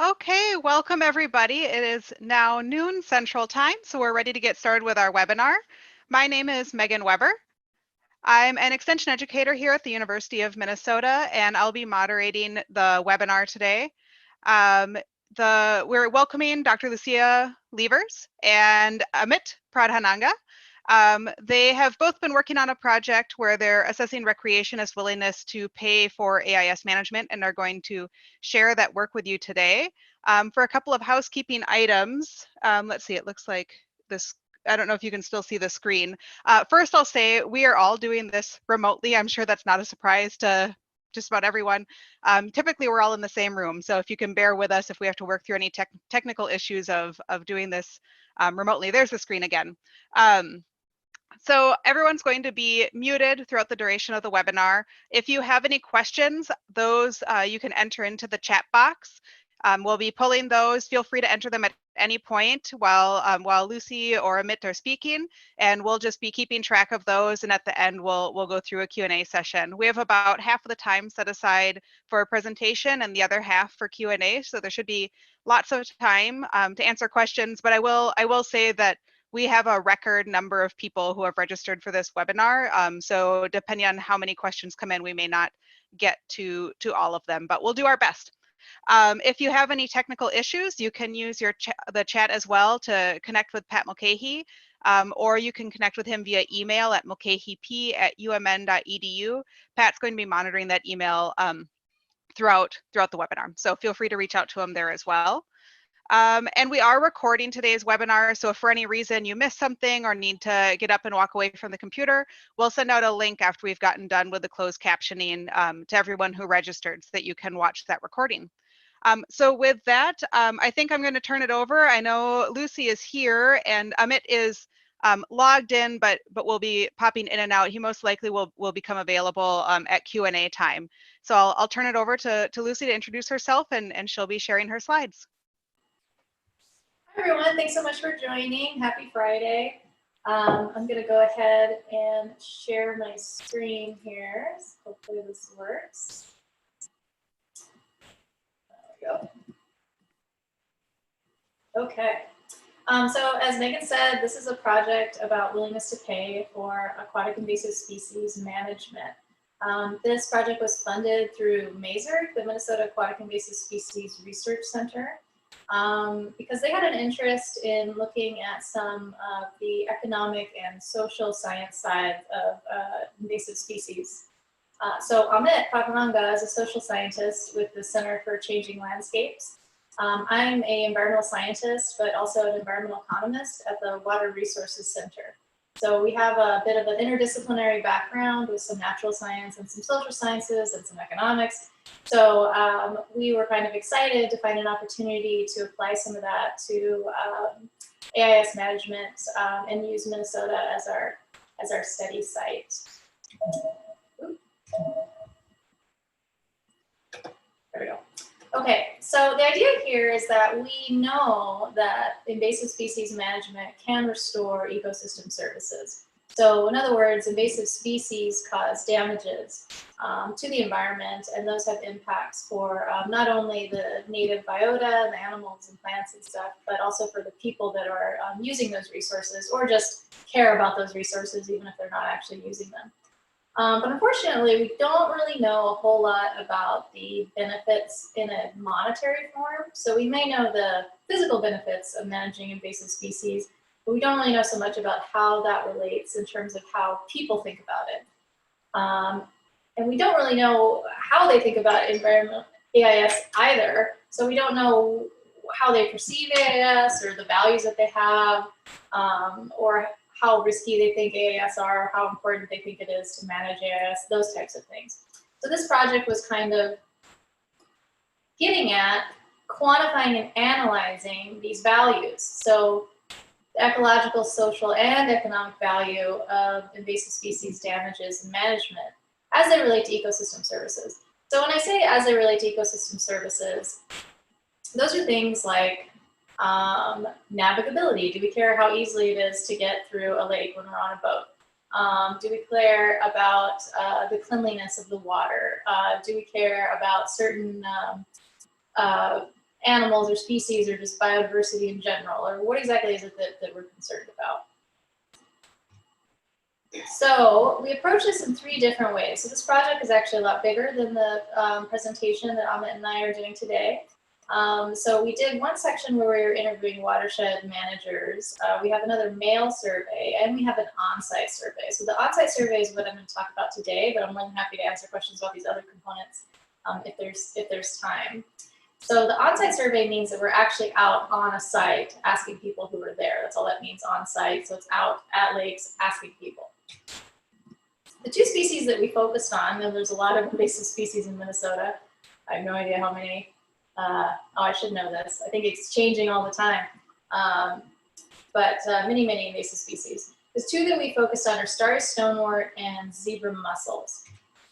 Okay, welcome everybody. It is now noon Central Time, so we're ready to get started with our webinar. My name is Megan Weber. I'm an extension educator here at the University of Minnesota, and I'll be moderating the webinar today. We're welcoming Dr. Lucia Levers and Amit Pradhananga. They have both been working on a project where they're assessing recreationists' willingness to pay for AIS management and are going to share that work with you today. For a couple of housekeeping items, let's see, it looks like this, I don't know if you can still see the screen. First, I'll say we are all doing this remotely. I'm sure that's not a surprise to just about everyone. Typically, we're all in the same room, so if you can bear with us if we have to work through any technical issues of doing this remotely. There's the screen again. So everyone's going to be muted throughout the duration of the webinar. If you have any questions, those you can enter into the chat box. We'll be pulling those. Feel free to enter them at any point while Lucy or Amit are speaking, and we'll just be keeping track of those. And at the end, we'll go through a Q&A session. We have about half of the time set aside for a presentation and the other half for Q&A. So there should be lots of time to answer questions. But I will say that we have a record number of people who have registered for this webinar. So depending on how many questions come in, we may not get to all of them, but we'll do our best. If you have any technical issues, you can use the chat as well to connect with Pat Mulcahy, or you can connect with him via email at mulcahyp@umn.edu. Pat's going to be monitoring that email throughout the webinar, so feel free to reach out to him there as well. And we are recording today's webinar, so if for any reason you missed something or need to get up and walk away from the computer, we'll send out a link after we've gotten done with the closed captioning to everyone who registered so that you can watch that recording. So with that, I think I'm going to turn it over. I know Lucy is here and Amit is logged in, but will be popping in and out. He most likely will become available at Q&A time. So I'll turn it over to Lucy to introduce herself, and she'll be sharing her slides. Hi everyone, thanks so much for joining. Happy Friday. I'm going to go ahead and share my screen here. So hopefully this works. There we go. Okay. So as Megan said, this is a project about willingness to pay for aquatic invasive species management. This project was funded through MAISRC, the Minnesota Aquatic Invasive Species Research Center. Because they had an interest in looking at some of the economic and social science side of invasive species. So Amit Pradhananga is a social scientist with the Center for Changing Landscapes. I'm an environmental scientist, but also an environmental economist at the Water Resources Center. So we have a bit of an interdisciplinary background with some natural science and some social sciences and some economics. So we were kind of excited to find an opportunity to apply some of that to AIS management and use Minnesota as our study site. There we go. Okay, so the idea here is that we know that invasive species management can restore ecosystem services. So in other words, invasive species cause damages to the environment, and those have impacts for not only the native biota and the animals and plants and stuff, but also for the people that are using those resources or just care about those resources even if they're not actually using them. But unfortunately, we don't really know a whole lot about the benefits in a monetary form. So we may know the physical benefits of managing invasive species, but we don't really know so much about how that relates in terms of how people think about it. And we don't really know how they think about environmental AIS either. So we don't know how they perceive AIS or the values that they have, or how risky they think AIS are, or how important they think it is to manage AIS, those types of things. So this project was kind of getting at quantifying and analyzing these values. So the ecological, social, and economic value of invasive species damages and management as they relate to ecosystem services. So when I say as they relate to ecosystem services, those are things like navigability. Do we care how easily it is to get through a lake when we're on a boat? Do we care about the cleanliness of the water? Do we care about certain animals or species or just biodiversity in general? Or what exactly is it that we're concerned about? So we approach this in 3 different ways. So this project is actually a lot bigger than the presentation that Amit and I are doing today. So we did one section where we were interviewing watershed managers. We have another mail survey, and we have an on-site survey. So the on-site survey is what I'm going to talk about today, but I'm more than happy to answer questions about these other components if there's time. So the on-site survey means that we're actually out on a site asking people who are there. That's all that means, on-site. So it's out at lakes asking people. The 2 species that we focused on, and there's a lot of invasive species in Minnesota. I have no idea how many. Oh, I should know this. I think it's changing all the time. But many, many invasive species. The 2 that we focused on are starry stonewort and zebra mussels.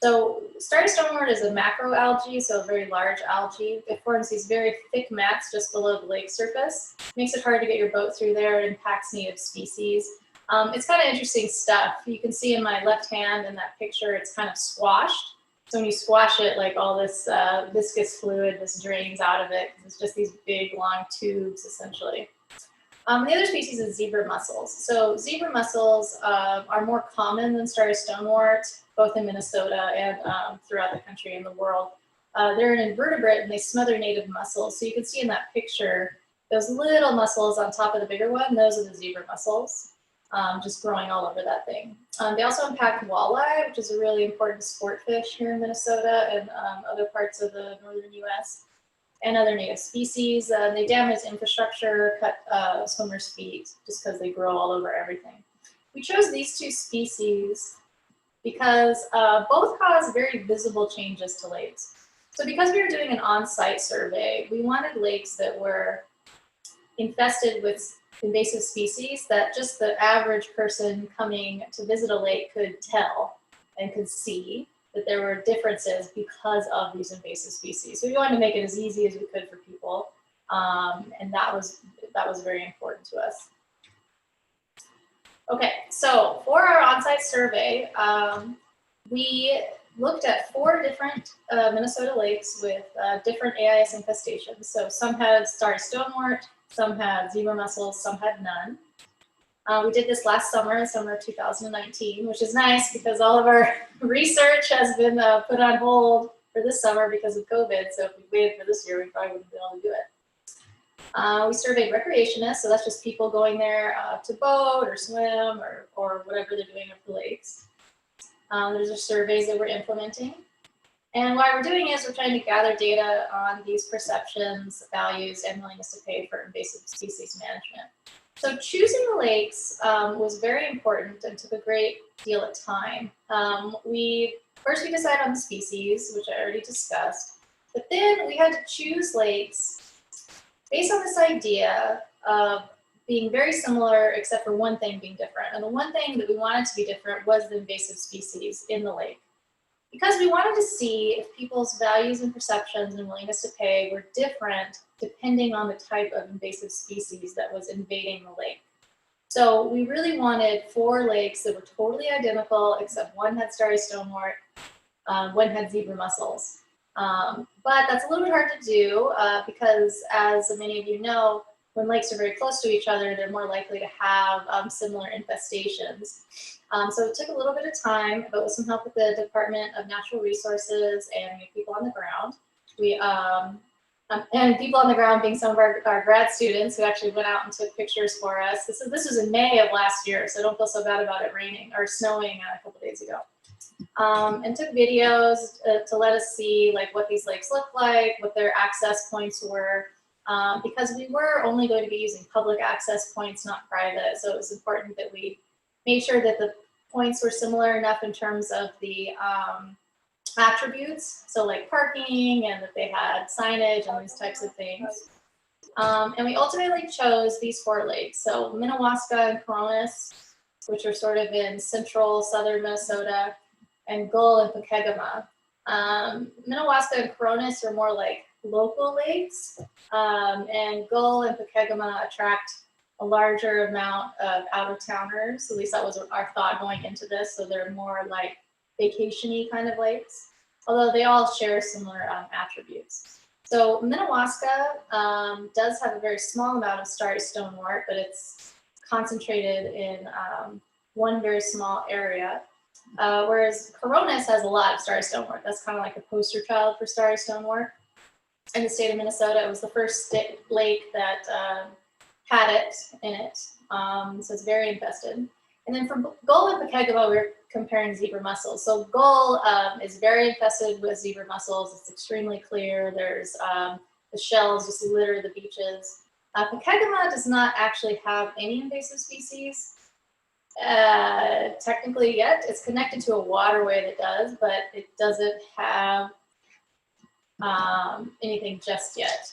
So starry stonewort is a macroalgae, so a very large algae. It forms these very thick mats just below the lake surface. Makes it hard to get your boat through there. It impacts native species. It's kind of interesting stuff. You can see in my left hand in that picture, it's kind of squashed. So when you squash it, like all this viscous fluid just drains out of it. It's just these big, long tubes, essentially. The other species is zebra mussels. So zebra mussels are more common than starry stonewort, both in Minnesota and throughout the country and the world. They're an invertebrate, and they smother native mussels. So you can see in that picture, those little mussels on top of the bigger one, those are the zebra mussels. Just growing all over that thing. They also impact walleye, which is a really important sport fish here in Minnesota and other parts of the northern US, and other native species. They damage infrastructure, cut swimmers' feet, just because they grow all over everything. We chose these 2 species because both cause very visible changes to lakes. So because we were doing an on-site survey, we wanted lakes that were infested with invasive species that just the average person coming to visit a lake could tell and could see that there were differences because of these invasive species. So we wanted to make it as easy as we could for people, and that was very important to us. Okay, so for our on-site survey, we looked at 4 different Minnesota lakes with different AIS infestations. So some had starry stonewort, some had zebra mussels, some had none. We did this last summer, summer of 2019, which is nice because all of our research has been put on hold for this summer because of COVID. So if we waited for this year, we probably wouldn't be able to do it. We surveyed recreationists, so that's just people going there to boat or swim or whatever they're doing at the lakes. There's just surveys that we're implementing. And why we're doing is we're trying to gather data on these perceptions, values, and willingness to pay for invasive species management. So choosing the lakes was very important and took a great deal of time. First we decided on the species, which I already discussed, but then we had to choose lakes based on this idea of being very similar except for one thing being different. And the one thing that we wanted to be different was the invasive species in the lake. Because we wanted to see if people's values and perceptions and willingness to pay were different depending on the type of invasive species that was invading the lake. So we really wanted 4 lakes that were totally identical, except one had starry stonewort, one had zebra mussels. But that's a little bit hard to do because, as many of you know, when lakes are very close to each other, they're more likely to have similar infestations. So it took a little bit of time, but with some help with the Department of Natural Resources and people on the ground, and people on the ground being some of our grad students who actually went out and took pictures for us. This was in May of last year, so don't feel so bad about it raining or snowing a couple days ago. And took videos to let us see like what these lakes look like, what their access points were, because we were only going to be using public access points, not private. So it was important that we made sure that the points were similar enough in terms of the attributes, so like parking, and that they had signage and these types of things. And we ultimately chose these 4 lakes, so Minnewaska and Coronis, which are sort of in central southern Minnesota, and Gull and Pokegama. Minnewaska and Coronis are more like local lakes, and Gull and Pokegama attract a larger amount of out-of-towners. At least that was our thought going into this, so they're more like vacation-y kind of lakes, although they all share similar attributes. So Minnewaska does have a very small amount of starry stonewort, but it's concentrated in one very small area. Whereas Coronis has a lot of starry stonewort. That's kind of like a poster child for starry stonewort. In the state of Minnesota, it was the first lake that had it in it. So it's very infested. And then for gull and Pokegama, we're comparing zebra mussels. So gull is very infested with zebra mussels. It's extremely clear. There's the shells just litter the beaches. Pokegama does not actually have any invasive species. Technically yet. It's connected to a waterway that does, but it doesn't have anything just yet.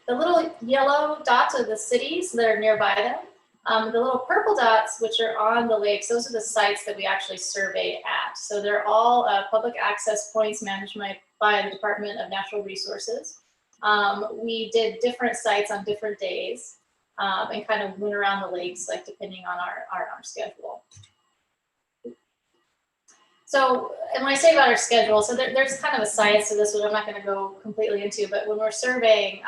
The little yellow dots are the cities that are nearby them. The little purple dots, which are on the lakes, those are the sites that we actually surveyed at. So they're all public access points managed by the Department of Natural Resources. We did different sites on different days and kind of went around the lakes, like depending on our schedule. So, and when I say about our schedule, so there's kind of a science to this, which I'm not going to go completely into, but when we're surveying,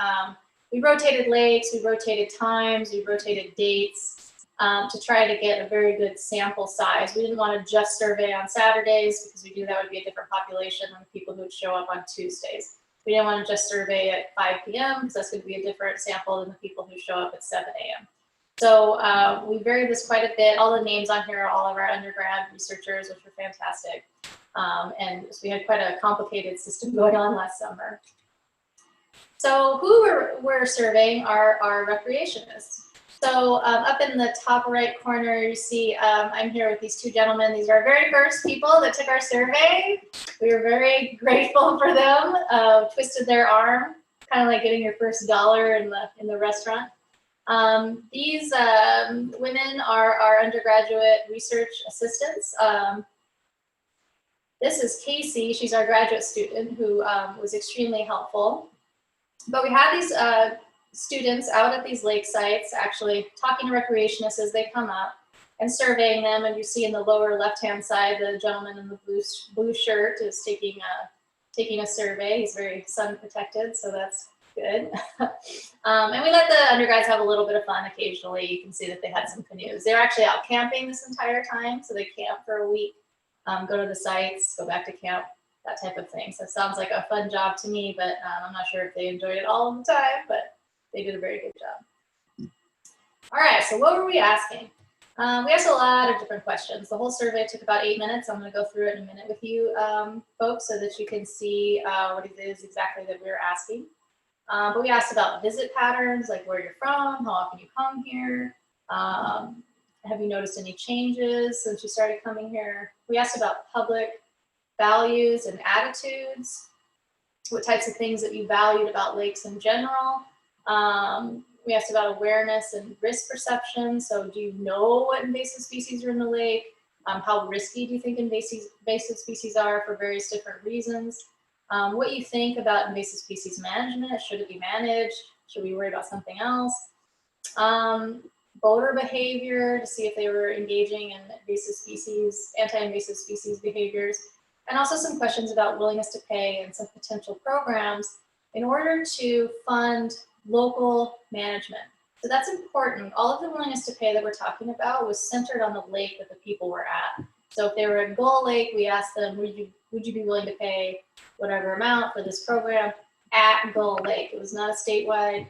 we rotated lakes, we rotated times, we rotated dates to try to get a very good sample size. We didn't want to just survey on Saturdays because we knew that would be a different population than the people who would show up on Tuesdays. We didn't want to just survey at 5 p.m. because that's going to be a different sample than the people who show up at 7 a.m. So we varied this quite a bit. All the names on here are all of our undergrad researchers, which were fantastic. And so we had quite a complicated system going on last summer. So who we're surveying are our recreationists. So up in the top right corner, you see I'm here with these two gentlemen. These are our very first people that took our survey. We were very grateful for them. Twisted their arm, kind of like getting your first dollar in the restaurant. These women are our undergraduate research assistants. This is Casey. She's our graduate student who was extremely helpful. But we had these students out at these lake sites actually talking to recreationists as they come up and surveying them. And you see in the lower left-hand side, the gentleman in the blue shirt is taking a survey. He's very sun protected, so that's good. And we let the undergrads have a little bit of fun occasionally. You can see that they had some canoes. They're actually out camping this entire time, so they camp for a week, go to the sites, go back to camp, that type of thing. So it sounds like a fun job to me, but I'm not sure if they enjoyed it all the time, but they did a very good job. All right, so what were we asking? We asked a lot of different questions. The whole survey took about 8 minutes. I'm going to go through it in a minute with you folks so that you can see what it is exactly that we were asking. But we asked about visit patterns, like where you're from, how often you come here. Have you noticed any changes since you started coming here? We asked about public values and attitudes, what types of things that you valued about lakes in general. We asked about awareness and risk perception. So do you know what invasive species are in the lake? How risky do you think invasive species are for various different reasons? What you think about invasive species management. Should it be managed? Should we worry about something else? Boater behavior to see if they were engaging in invasive species, anti-invasive species behaviors. And also some questions about willingness to pay and some potential programs in order to fund local management. So that's important. All of the willingness to pay that we're talking about was centered on the lake that the people were at. So if they were at Gull Lake, we asked them, would you be willing to pay whatever amount for this program at Gull Lake? It was not a statewide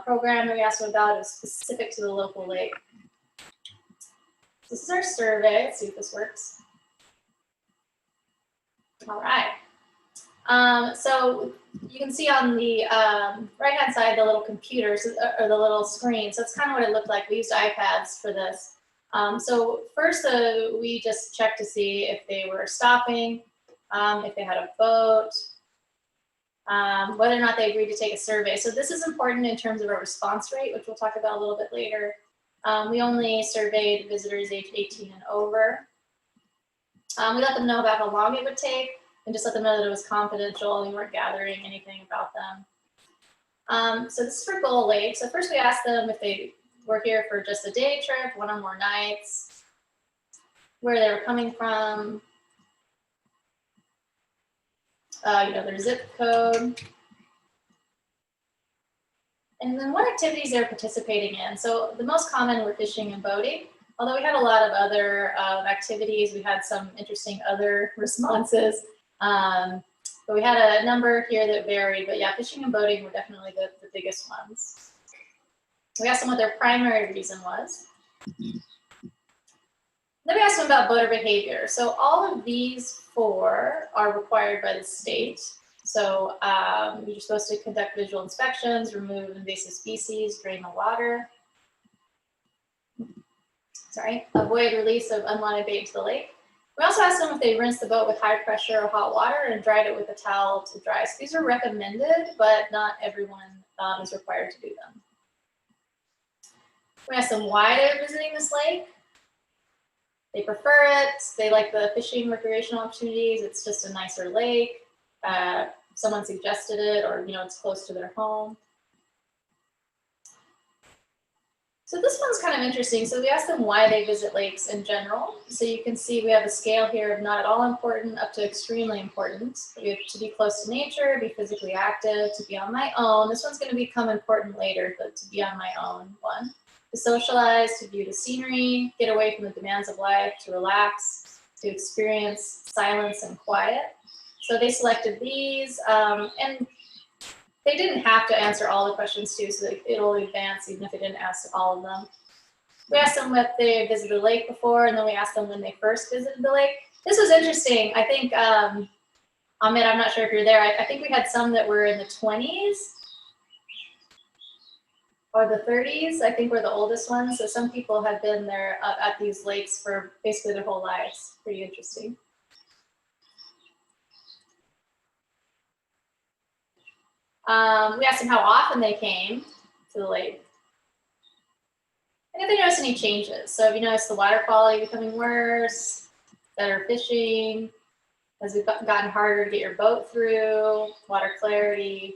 program that we asked them about. It was specific to the local lake. This is our survey. Let's see if this works. All right. So you can see on the right-hand side, the little computers or the little screen. So it's kind of what it looked like. We used iPads for this. So first, we just checked to see if they were stopping, if they had a boat, whether or not they agreed to take a survey. So this is important in terms of our response rate, which we'll talk about a little bit later. We only surveyed visitors age 18 and over. We let them know about how long it would take and just let them know that it was confidential and we weren't gathering anything about them. So this is for Gull Lake. So first we asked them if they were here for just a day trip, 1 or more nights, where they were coming from, their zip code, and then what activities they're participating in. So the most common were fishing and boating, although we had a lot of other activities. We had some interesting other responses, but we had a number here that varied. But yeah, fishing and boating were definitely the biggest ones. We asked them what their primary reason was. Then we asked them about boater behavior. So all of these 4 are required by the state. So you're supposed to conduct visual inspections, remove invasive species, drain the water. Avoid release of unwanted bait into the lake. We also asked them if they rinsed the boat with high pressure or hot water and dried it with a towel to dry. So these are recommended, but not everyone is required to do them. We asked them why they're visiting this lake. They prefer it. They like the fishing recreational opportunities. It's just a nicer lake. Someone suggested it, or it's close to their home. So this one's kind of interesting. So we asked them why they visit lakes in general. So you can see we have a scale here of not at all important up to extremely important. We have to be close to nature, be physically active, to be on my own. This one's going to become important later, but to be on my own one. To socialize, to view the scenery, get away from the demands of life, to relax, to experience silence and quiet. So they selected these, and they didn't have to answer all the questions too, so it'll advance even if they didn't ask all of them. We asked them if they had visited the lake before, and then we asked them when they first visited the lake. This was interesting. I think, Ahmed, I'm not sure if you're there. I think we had some that were in the 20s or the 30s. I think were the oldest ones. So some people have been there at these lakes for basically their whole lives. Pretty interesting. We asked them how often they came to the lake. And if they noticed any changes. So if you notice the water quality becoming worse, better fishing, has it gotten harder to get your boat through, water clarity,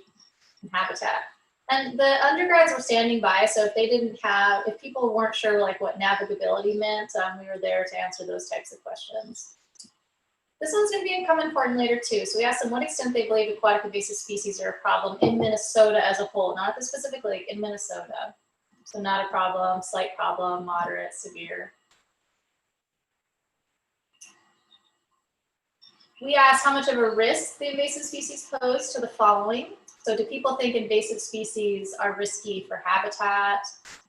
and habitat. And the undergrads were standing by, so if they didn't have, if people weren't sure like what navigability meant, we were there to answer those types of questions. This one's going to become important later too. So we asked them what extent they believe aquatic invasive species are a problem in Minnesota as a whole, not the specific lake, in Minnesota. So not a problem, slight problem, moderate, severe. We asked how much of a risk the invasive species pose to the following. So do people think invasive species are risky for habitat,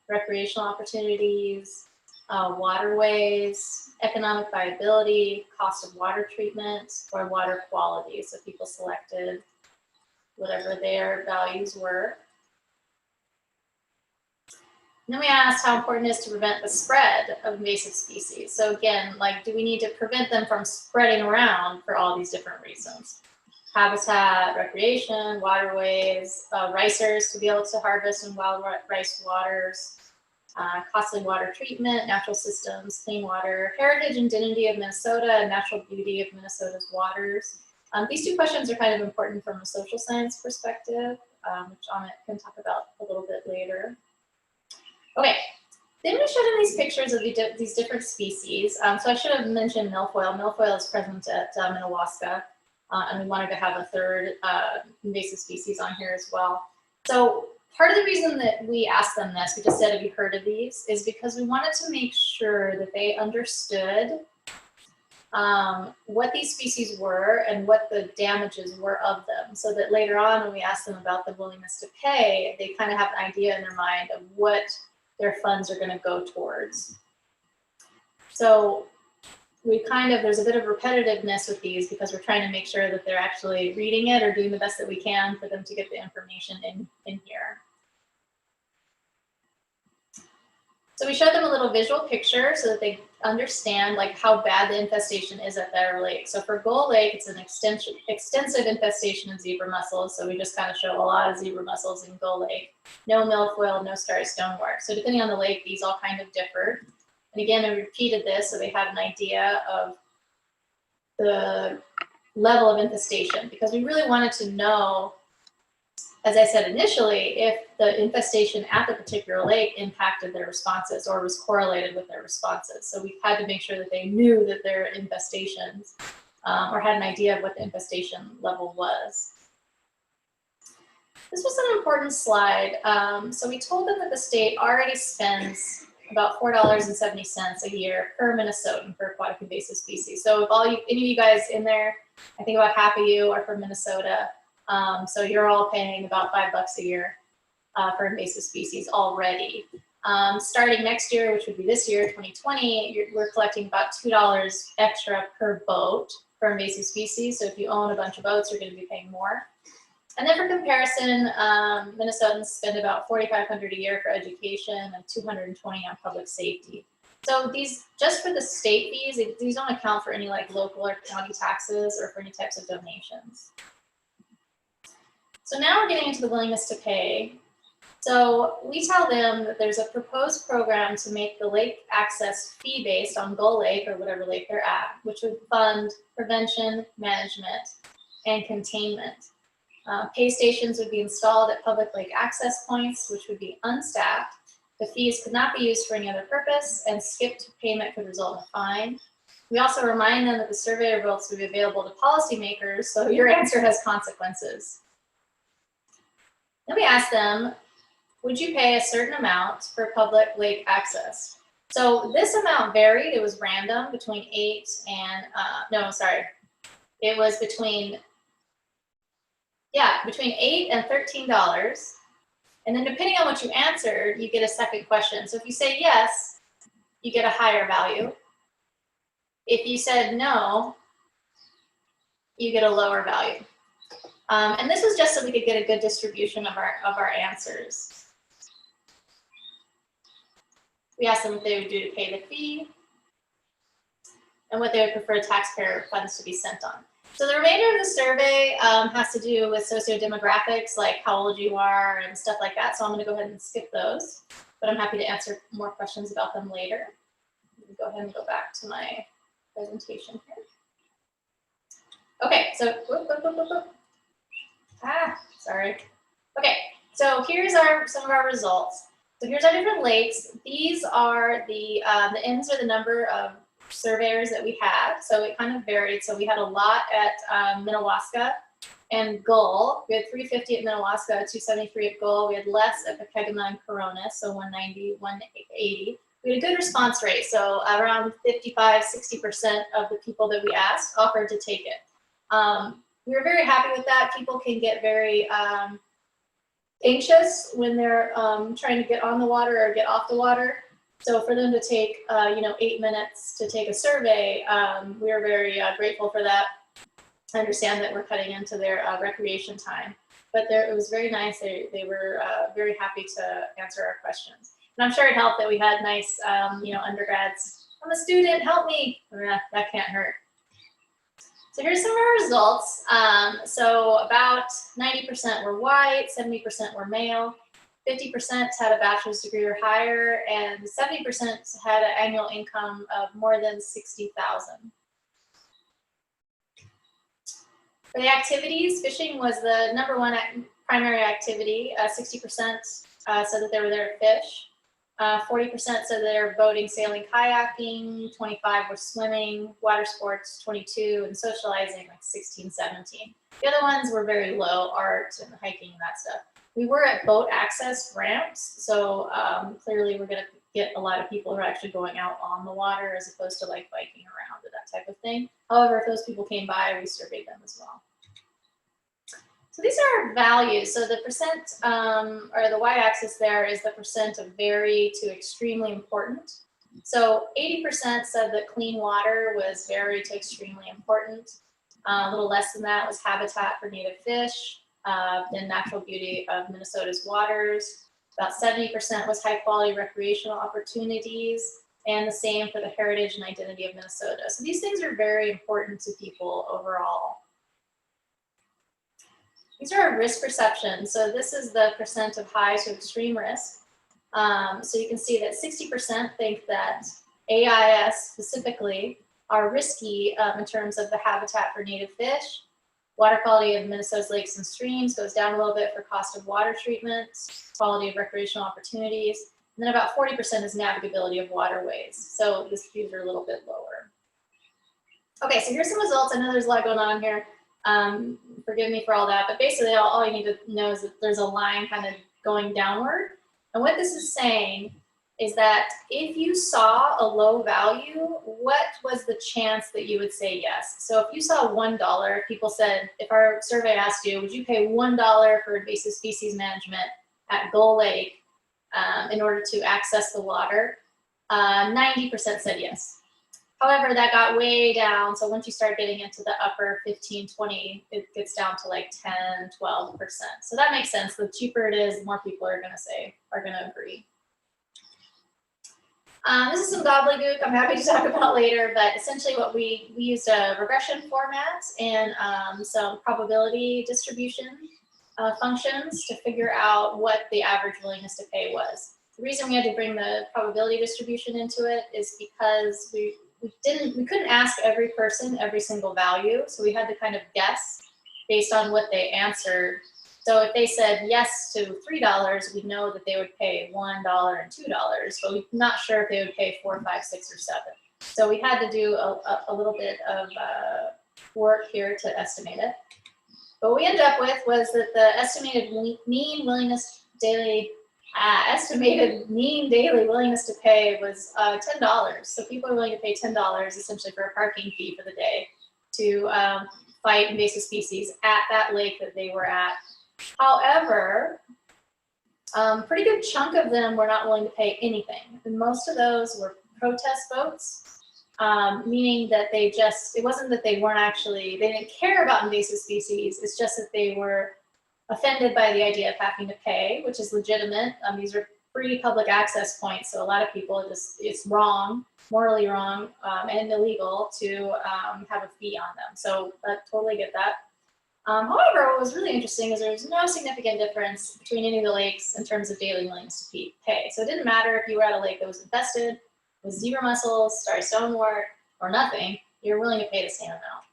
recreational opportunities, waterways, economic viability, cost of water treatment, or water quality? So people selected whatever their values were. And then we asked how important it is to prevent the spread of invasive species. So again, like, do we need to prevent them from spreading around for all these different reasons? Habitat, recreation, waterways, ricers to be able to harvest in wild rice waters, costly water treatment, natural systems, clean water, heritage and identity of Minnesota, and natural beauty of Minnesota's waters. These 2 questions are kind of important from a social science perspective, which Amit can talk about a little bit later. Okay, then we showed them these pictures of these different species. So I should have mentioned milfoil. Milfoil is present at Minnewaska, and we wanted to have a third invasive species on here as well. So part of the reason that we asked them this, we just said, have you heard of these, is because we wanted to make sure that they understood what these species were and what the damages were of them, so that later on when we asked them about the willingness to pay, they kind of have an idea in their mind of what their funds are going to go towards. So we there's a bit of repetitiveness with these because we're trying to make sure that they're actually reading it or doing the best that we can for them to get the information in here. So we showed them a little visual picture so that they understand like how bad the infestation is at their lake. So for Gull Lake, it's an extensive infestation of zebra mussels. So we just kind of show a lot of zebra mussels in Gull Lake. No milfoil, no starry stonewort. So depending on the lake, these all kind of differ. And again, I repeated this so they had an idea of the level of infestation, because we really wanted to know, as I said initially, if the infestation at the particular lake impacted their responses or was correlated with their responses. So we had to make sure that they knew that their infestations or had an idea of what the infestation level was. This was an important slide. So we told them that the state already spends about $4.70 a year per Minnesotan for aquatic invasive species. So if any of you guys in there, I think about half of you are from Minnesota. So you're all paying about $5 a year for invasive species already. Starting next year, which would be this year, 2020, we're collecting about $2 extra per boat for invasive species. So if you own a bunch of boats, you're going to be paying more. And then for comparison, Minnesotans spend about $4,500 a year for education and $220 on public safety. So these, just for the state fees, these don't account for any like local or county taxes or for any types of donations. So now we're getting into the willingness to pay. So we tell them that there's a proposed program to make the lake access fee-based on Gull Lake or whatever lake they're at, which would fund prevention, management, and containment. Pay stations would be installed at public lake access points, which would be unstaffed. The fees could not be used for any other purpose, and skipped payment could result in a fine. We also remind them that the survey results would be available to policymakers, so your answer has consequences. Then we ask them, would you pay a certain amount for public lake access? So this amount varied. It was random between it was between $8 and $13. And then depending on what you answered, you get a second question. So if you say yes, you get a higher value. If you said no, you get a lower value. And this was just so we could get a good distribution of our answers. We asked them what they would do to pay the fee and what they would prefer taxpayer funds to be sent on. So the remainder of the survey has to do with socio-demographics, like how old you are and stuff like that. So I'm going to go ahead and skip those, but I'm happy to answer more questions about them later. Let me go ahead and go back to my presentation here. Okay, so sorry. Okay, so here's some of our results. So here's our different lakes. These are the N's are the number of surveyors that we had. So it kind of varied. So we had a lot at Minnewaska and Gull. We had 350 at Minnewaska, 273 at Gull. We had less at Pokegama and Corona, so 190, 180. We had a good response rate. So around 55, 60% of the people that we asked offered to take it. We were very happy with that. People can get very anxious when they're trying to get on the water or get off the water. So for them to take, 8 minutes to take a survey, we are very grateful for that. I understand that we're cutting into their recreation time, but it was very nice. They were very happy to answer our questions. And I'm sure it helped that we had nice, undergrads. I'm a student, help me. That can't hurt. So here's some of our results. So about 90% were white, 70% were male. 50% had a bachelor's degree or higher, and 70% had an annual income of more than $60,000. For the activities, fishing was the #1 primary activity. 60% said that they were there to fish. 40% said they were boating, sailing, kayaking. 25 were swimming, water sports, 22, and socializing, like 16, 17. The other ones were very low, art and hiking and that stuff. We were at boat access ramps, so clearly we're going to get a lot of people who are actually going out on the water as opposed to like biking around or that type of thing. However, if those people came by, we surveyed them as well. So these are our values. So the percent, or the y-axis there is the percent of very to extremely important. So 80% said that clean water was very to extremely important. A little less than that was habitat for native fish. The natural beauty of Minnesota's waters. About 70% was high quality recreational opportunities, and the same for the heritage and identity of Minnesota. So these things are very important to people overall. These are our risk perceptions. So this is the percent of high to extreme risk. So you can see that 60% think that AIS specifically are risky in terms of the habitat for native fish. Water quality of Minnesota's lakes and streams goes down a little bit for cost of water treatment, quality of recreational opportunities, and then about 40% is navigability of waterways. So these are a little bit lower. Okay, so here's some results. I know there's a lot going on here. Forgive me for all that, but basically all you need to know is that there's a line kind of going downward. And what this is saying is that if you saw a low value, what was the chance that you would say yes? So if you saw $1, people said, if our survey asked you, would you pay $1 for invasive species management at Gull Lake in order to access the water? 90% said yes. However, that got way down. So once you start getting into the upper 15, 20, it gets down to like 10, 12%. So that makes sense. The cheaper it is, the more people are going to agree. This is some gobbledygook I'm happy to talk about later, but essentially what we used a regression format and some probability distribution functions to figure out what the average willingness to pay was. The reason we had to bring the probability distribution into it is because we couldn't ask every person every single value, so we had to kind of guess based on what they answered. So if they said yes to $3, we know that they would pay $1 and $2, but we're not sure if they would pay 4, 5, 6, or 7. So we had to do a little bit of work here to estimate it. But what we ended up with was that the estimated mean daily willingness to pay was $10. So people are willing to pay $10 essentially for a parking fee for the day to fight invasive species at that lake that they were at. However, pretty good chunk of them were not willing to pay anything. And most of those were protest votes, meaning that it wasn't that they didn't care about invasive species, it's just that they were offended by the idea of having to pay, which is legitimate. These are free public access points, so a lot of people it's wrong, morally wrong, and illegal to have a fee on them. So I totally get that. However, what was really interesting is there was no significant difference between any of the lakes in terms of daily willingness to pay. So it didn't matter if you were at a lake that was infested with zebra mussels, starry stonewort, or nothing, you're willing to pay the same amount.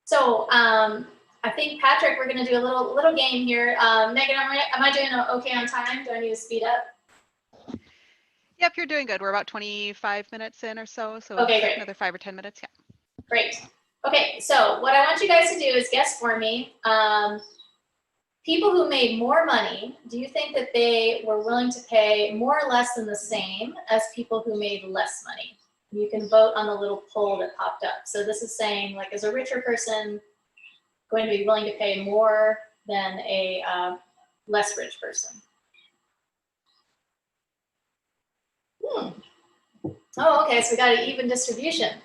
So I think, Patrick, we're going to do a little game here. Megan, am I doing okay on time? Do I need to speed up? Yep, you're doing good. We're about 25 minutes in or so. So okay, great. Another 5 or 10 minutes, yeah. Great. Okay, so what I want you guys to do is guess for me. People who made more money, do you think that they were willing to pay more or less than the same as people who made less money? You can vote on the little poll that popped up. So this is saying, like, is a richer person going to be willing to pay more than a less rich person? Oh, okay, so we got an even distribution.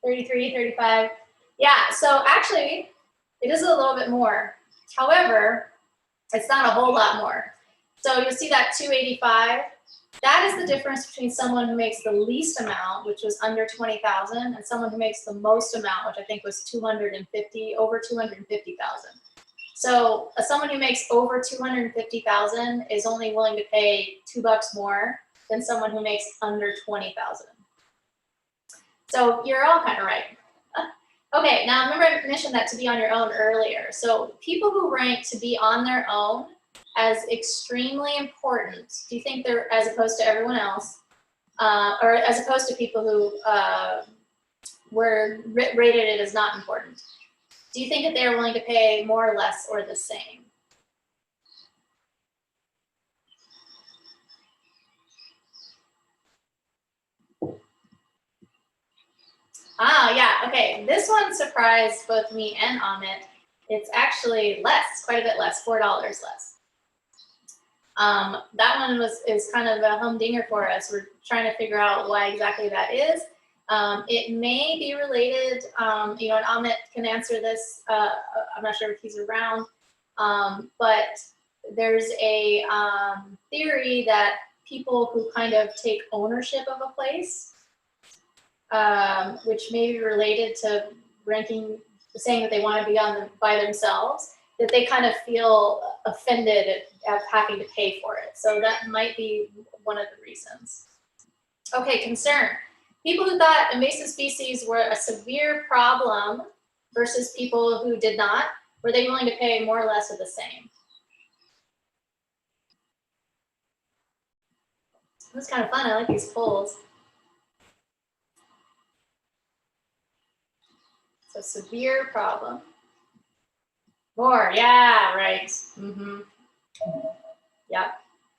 33, 35. Yeah, so actually, it is a little bit more. However, it's not a whole lot more. So you'll see that 285. That is the difference between someone who makes the least amount, which was under 20,000, and someone who makes the most amount, which I think was over 250,000. So someone who makes over 250,000 is only willing to pay $2 more than someone who makes under 20,000. So you're all kind of right. Okay, now remember I mentioned that to be on your own earlier. So people who rank to be on their own as extremely important, do you think they're, as opposed to everyone else, or as opposed to people who were rated it as not important, do you think that they're willing to pay more or less or the same? Ah, yeah, okay. This one surprised both me and Amit. It's actually less, quite a bit less, $4 less. That one is kind of a humdinger for us. We're trying to figure out why exactly that is. It may be related, and Amit can answer this. I'm not sure if he's around, but there's a theory that people who kind of take ownership of a place, which may be related to ranking, saying that they want to be by themselves, that they kind of feel offended at having to pay for it. So that might be one of the reasons. Okay, concern. People who thought invasive species were a severe problem versus people who did not, were they willing to pay more or less or the same? It was kind of fun. I like these polls. So severe problem. More, yeah, right. Mm-hmm. Yep.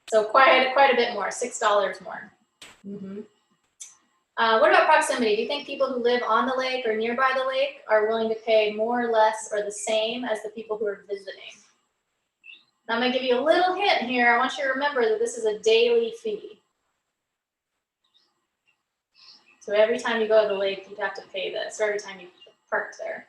So quite a bit more, $6 more. Mm-hmm. What about proximity? Do you think people who live on the lake or nearby the lake are willing to pay more, less, or the same as the people who are visiting? Now I'm going to give you a little hint here. I want you to remember that this is a daily fee. So every time you go to the lake, you have to pay this, or every time you park there.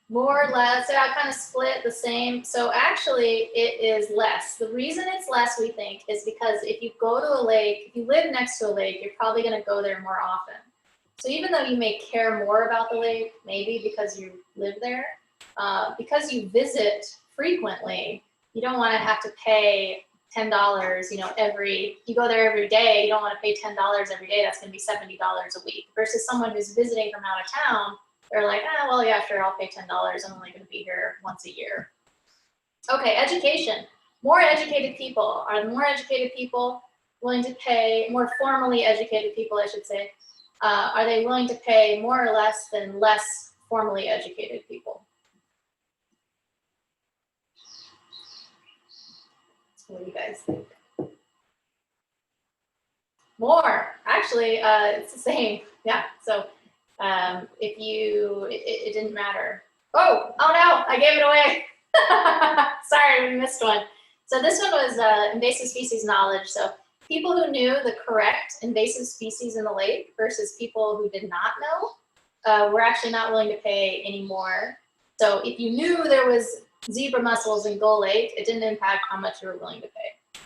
More or less, yeah, I kind of split the same. So actually it is less. The reason it's less, we think, is because if you go to a lake, if you live next to a lake, you're probably going to go there more often. So even though you may care more about the lake, maybe because you live there, because you visit frequently, you don't want to have to pay $10, you know, you go there every day, you don't want to pay $10 every day. That's going to be $70 a week versus someone who's visiting from out of town. They're like, ah, well, yeah, sure, I'll pay $10. I'm only going to be here once a year. Okay, education. More educated people. Are the more educated people willing to pay, more formally educated people, I should say, are they willing to pay more or less than less formally educated people? What do you guys think? More. Actually, it's the same. Yeah, so it didn't matter. Oh no, I gave it away. Sorry, we missed one. So this one was invasive species knowledge. So people who knew the correct invasive species in the lake versus people who did not know were actually not willing to pay any more. So if you knew there was zebra mussels in Gull Lake, it didn't impact how much you were willing to pay.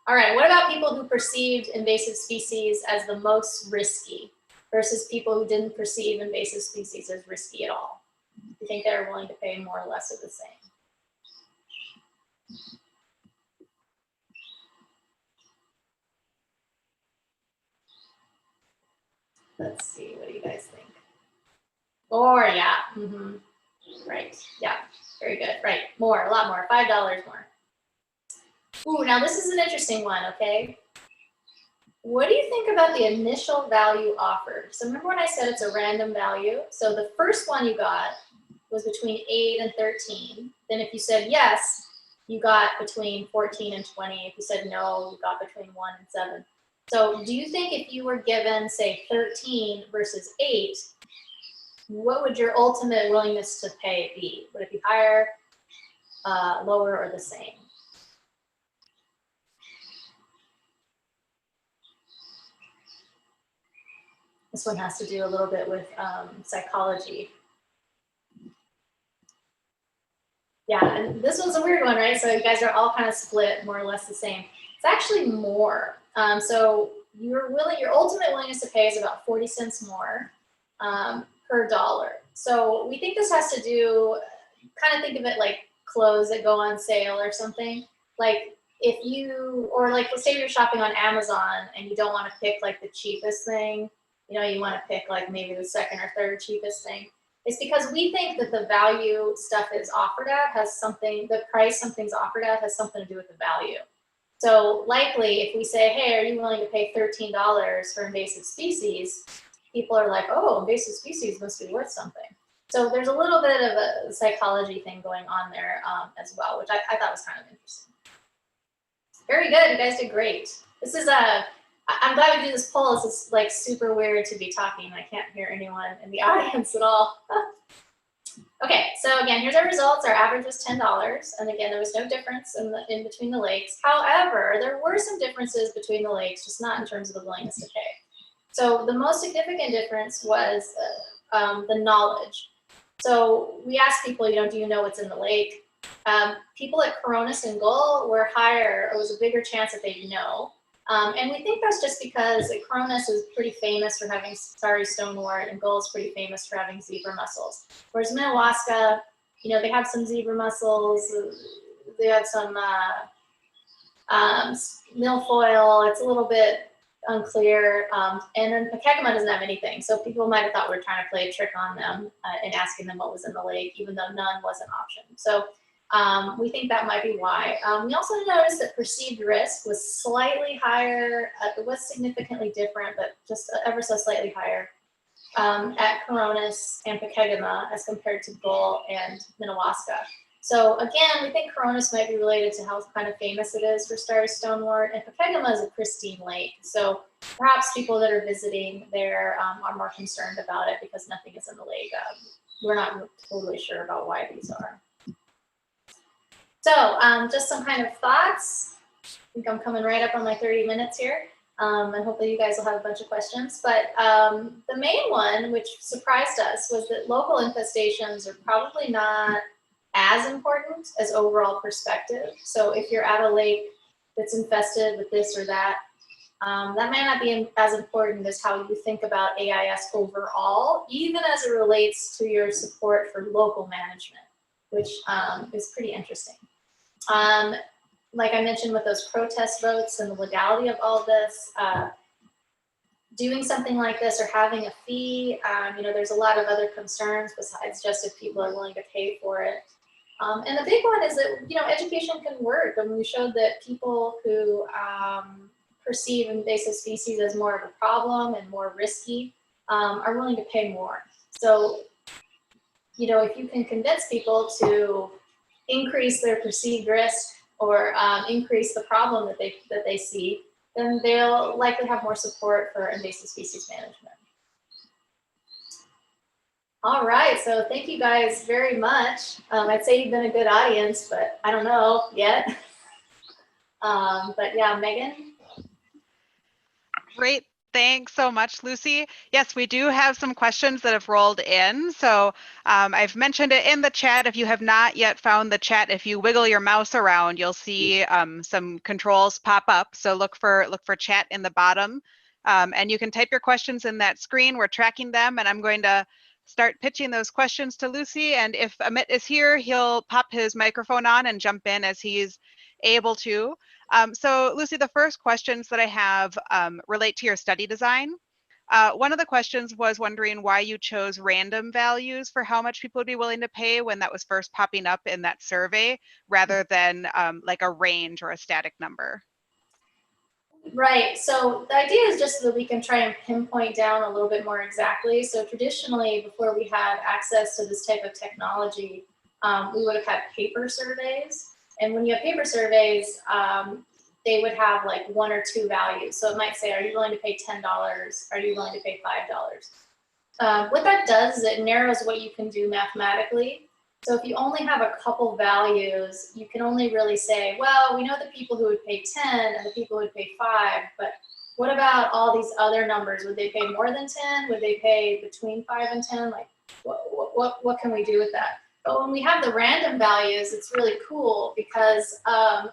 All right, what about people who perceived invasive species as the most risky versus people who didn't perceive invasive species as risky at all? Do you think they're willing to pay more or less of the same? Let's see, what do you guys think? Or, yeah, right, yeah, very good, right, more, a lot more, $5 more. Ooh, now this is an interesting one, okay? What do you think about the initial value offered? So remember when I said it's a random value? So the first one you got was between 8 and 13. Then if you said yes, you got between 14 and 20. If you said no, you got between 1 and 7. So do you think if you were given, say, 13 versus 8, what would your ultimate willingness to pay be? Would it be higher, lower, or the same? This one has to do a little bit with psychology. Yeah, and this one's a weird one, right? So you guys are all kind of split, more or less the same. It's actually more. So your ultimate willingness to pay is about 40 cents more per dollar. So we think this has to do, kind of think of it like clothes that go on sale or something. Like if you, or like let's say you're shopping on Amazon and you don't want to pick like the cheapest thing, you know, you want to pick like maybe the second or third cheapest thing. It's because we think that the value stuff is offered at has something, the price something's offered at has something to do with the value. So likely if we say, hey, are you willing to pay $13 for invasive species? People are like, oh, invasive species must be worth something. So there's a little bit of a psychology thing going on there as well, which I thought was kind of interesting. Very good, you guys did great. This is I'm glad we do this poll. This is like super weird to be talking. I can't hear anyone in the audience at all. Okay, so again, here's our results. Our average was $10, and again, there was no difference in between the lakes. However, there were some differences between the lakes, just not in terms of the willingness to pay. So the most significant difference was the knowledge. So we asked people, you know, do you know what's in the lake? People at Coronis and Gull were higher, or was a bigger chance that they'd know. And we think that's just because Coronis is pretty famous for having starry stonewort, and Gull is pretty famous for having zebra mussels. Whereas Minnewaska, you know, they have some zebra mussels, they have some milfoil. It's a little bit unclear. And then Pokemon doesn't have anything. So people might have thought we were trying to play a trick on them and asking them what was in the lake, even though none was an option. So We think that might be why. We also noticed that perceived risk was slightly higher. It was significantly different, but just ever so slightly higher at Coronis and Pokegama as compared to Gull and Minnewaska. So again, we think Coronis might be related to how kind of famous it is for starry stonewort, and Pokegama is a pristine lake. So perhaps people that are visiting there are more concerned about it because nothing is in the lake. We're not totally sure about why these are. So just some kind of thoughts. I think I'm coming right up on my 30 minutes here. And hopefully you guys will have a bunch of questions. But the main one, which surprised us, was that local infestations are probably not as important as overall perspective. So if you're at a lake that's infested with this or that, that may not be as important as how you think about AIS overall, even as it relates to your support for local management, which is pretty interesting. Like I mentioned with those protest votes and the legality of all this, doing something like this or having a fee, you know, there's a lot of other concerns besides just if people are willing to pay for it. And the big one is that, you know, education can work. And we showed that people who perceive invasive species as more of a problem and more risky are willing to pay more. So, you know, if you can convince people to increase their perceived risk or increase the problem that they see, then they'll likely have more support for invasive species management. All right, so thank you guys very much. I'd say you've been a good audience, but I don't know yet. But yeah, Megan? Great. Thanks so much, Lucy. Yes, we do have some questions that have rolled in. So I've mentioned it in the chat. If you have not yet found the chat, if you wiggle your mouse around, you'll see some controls pop up. So look for chat in the bottom. And you can type your questions in that screen. We're tracking them, and I'm going to start pitching those questions to Lucy. And if Amit is here, he'll pop his microphone on and jump in as he's able to. So Lucy, the first questions that I have relate to your study design. One of the questions was wondering why you chose random values for how much people would be willing to pay when that was first popping up in that survey, rather than like a range or a static number. Right, so the idea is just so that we can try and pinpoint down a little bit more exactly. So traditionally, before we had access to this type of technology, we would have had paper surveys. And when you have paper surveys, they would have like one or two values. So it might say, are you willing to pay $10? Are you willing to pay $5? What that does is it narrows what you can do mathematically. So if you only have a couple values, you can only really say, well, we know the people who would pay 10 and the people who would pay 5, but what about all these other numbers? Would they pay more than 10? Would they pay between 5 and 10? Like, what can we do with that? But when we have the random values, it's really cool because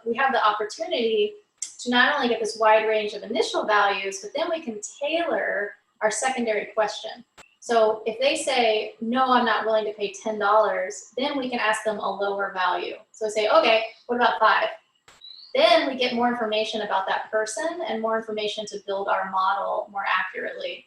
we have the opportunity to not only get this wide range of initial values, but then we can tailor our secondary question. So if they say, no, I'm not willing to pay $10, then we can ask them a lower value. So say, okay, what about 5? Then we get more information about that person and more information to build our model more accurately.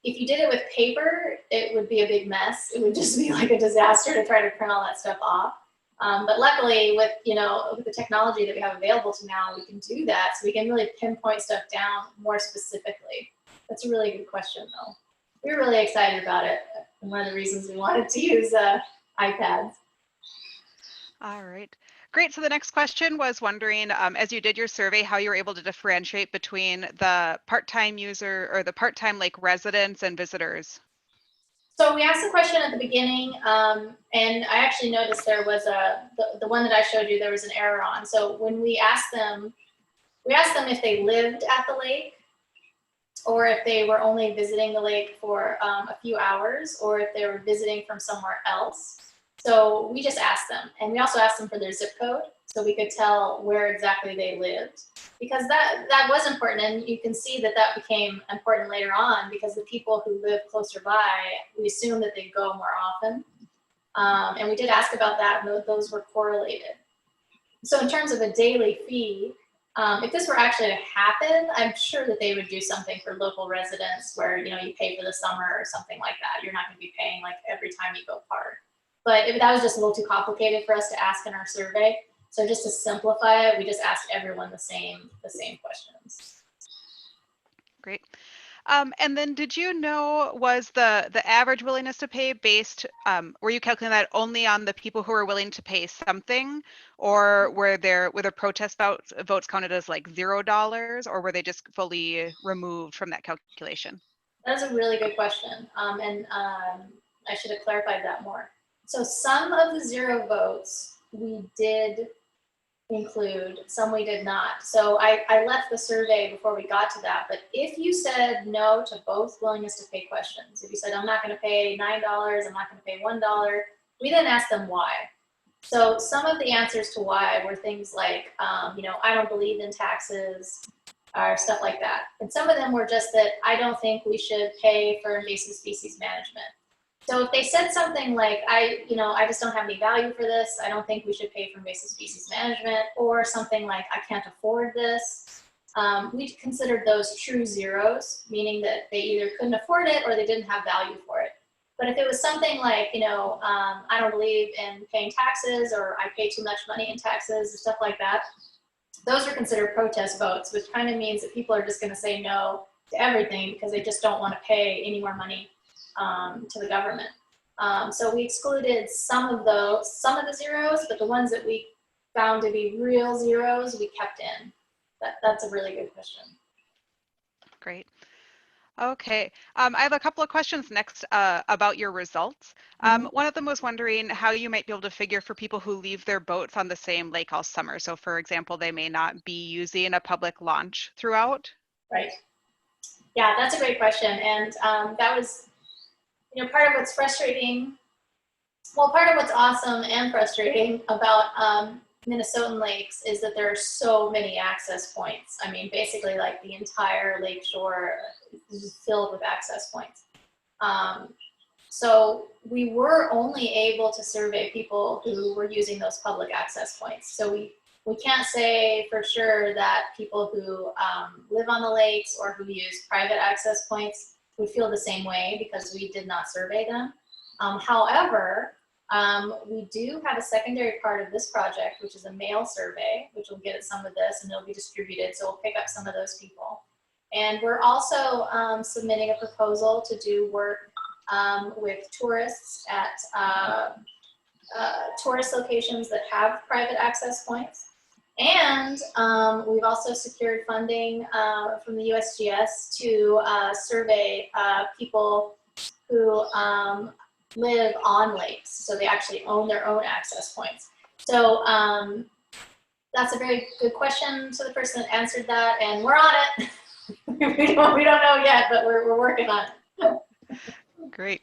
If you did it with paper, it would be a big mess. It would just be like a disaster to try to print all that stuff off. But luckily, with the technology that we have available to now, we can do that. So we can really pinpoint stuff down more specifically. That's a really good question, though. We were really excited about it, and one of the reasons we wanted to use iPads. All right, great. So the next question was wondering, as you did your survey, how you were able to differentiate between the part-time user or the part-time lake residents and visitors. So we asked the question at the beginning, and I actually noticed there was the one that I showed you, there was an error on. So when we asked them if they lived at the lake, or if they were only visiting the lake for a few hours, or if they were visiting from somewhere else. So we just asked them, and we also asked them for their zip code, so we could tell where exactly they lived, because that was important, and you can see that became important later on, because the people who live closer by, we assume that they go more often, and we did ask about that, and those were correlated. So in terms of a daily fee, if this were actually to happen, I'm sure that they would do something for local residents where, you pay for the summer or something like that. You're not going to be paying like every time you go park. but that was just a little too complicated for us to ask in our survey. So just to simplify it, we just asked everyone the same questions. Great. And then did you know, was the average willingness to pay based, were you calculating that only on the people who were willing to pay something, or were the protest votes counted as like $0, or were they just fully removed from that calculation? That's a really good question. I should have clarified that more. So some of the 0 votes we did include, some we did not. So I left the survey before we got to that, but if you said no to both willingness to pay questions, if you said, I'm not gonna pay $9, I'm not gonna pay $1, we then asked them why. So some of the answers to why were things like, you know, I don't believe in taxes, or stuff like that. And some of them were just that I don't think we should pay for invasive species management. So if they said something like, I just don't have any value for this, I don't think we should pay for invasive species management, or something like, I can't afford this, we considered those true zeros, meaning that they either couldn't afford it or they didn't have value for it. But if it was something like, you know, I don't believe in paying taxes, or I pay too much money in taxes, or stuff like that, those are considered protest votes, which kind of means that people are just going to say no to everything because they just don't want to pay any more money to the government. So we excluded some of the zeros, but the ones that we found to be real zeros, we kept in. That's a really good question. Great. Okay, I have a couple of questions next about your results. One of them was wondering how you might be able to figure for people who leave their boats on the same lake all summer. So for example, they may not be using a public launch throughout. Right. Yeah, that's a great question. And that was, you know, part of what's frustrating, well, part of what's awesome and frustrating about Minnesotan lakes is that there are so many access points. I mean, basically like the entire lake shore is filled with access points. So we were only able to survey people who were using those public access points. So we can't say for sure that people who live on the lakes or who use private access points would feel the same way because we did not survey them. However, we do have a secondary part of this project, which is a mail survey, which will get at some of this and it'll be distributed. So we'll pick up some of those people. And we're also submitting a proposal to do work with tourists at tourist locations that have private access points. And we've also secured funding from the USGS to survey people who live on lakes. So they actually own their own access points. So that's a very good question to the person that answered that, and we're on it. we don't know yet, but we're working on it. Great.